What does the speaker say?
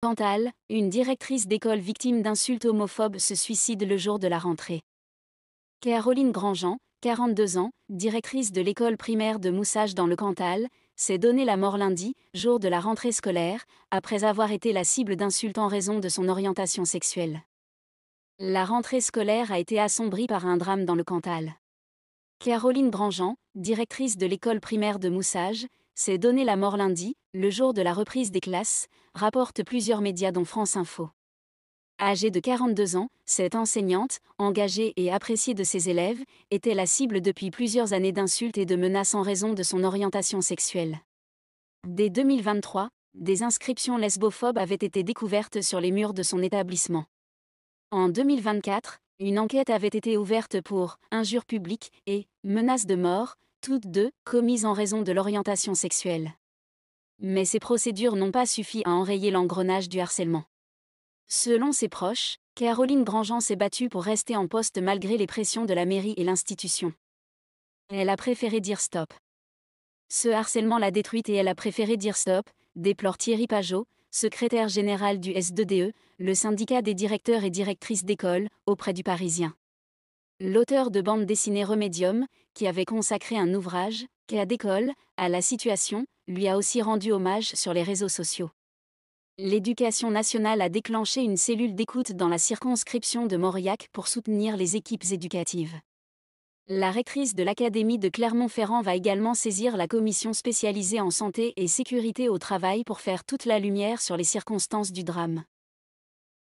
Cantal, une directrice d'école victime d'insultes homophobes se suicide le jour de la rentrée. Caroline Grandjean, 42 ans, directrice de l'école primaire de Moussage dans le Cantal, s'est donné la mort lundi, jour de la rentrée scolaire, après avoir été la cible d'insultes en raison de son orientation sexuelle. La rentrée scolaire a été assombrie par un drame dans le Cantal. Caroline Grandjean, directrice de l'école primaire de Moussage, s'est donné la mort lundi, le jour de la reprise des classes, rapportent plusieurs médias dont France Info. Âgée de 42 ans, cette enseignante, engagée et appréciée de ses élèves, était la cible depuis plusieurs années d'insultes et de menaces en raison de son orientation sexuelle. Dès 2023, des inscriptions lesbophobes avaient été découvertes sur les murs de son établissement. En 2024, une enquête avait été ouverte pour injures publiques et menaces de mort, toutes deux commises en raison de l'orientation sexuelle. Mais ces procédures n'ont pas suffi à enrayer l'engrenage du harcèlement. Selon ses proches, Caroline Grandjean s'est battue pour rester en poste malgré les pressions de la mairie et l'institution. Elle a préféré dire stop. Ce harcèlement l'a détruite et elle a préféré dire stop, déplore Thierry Pajot, secrétaire général du S2DE, le syndicat des directeurs et directrices d'école, auprès du Parisien. L'auteur de bande dessinée Remedium, qui avait consacré un ouvrage, Cas d'école, à la situation, lui a aussi rendu hommage sur les réseaux sociaux. L'Éducation nationale a déclenché une cellule d'écoute dans la circonscription de Mauriac pour soutenir les équipes éducatives. La rectrice de l'Académie de Clermont-Ferrand va également saisir la commission spécialisée en santé et sécurité au travail pour faire toute la lumière sur les circonstances du drame.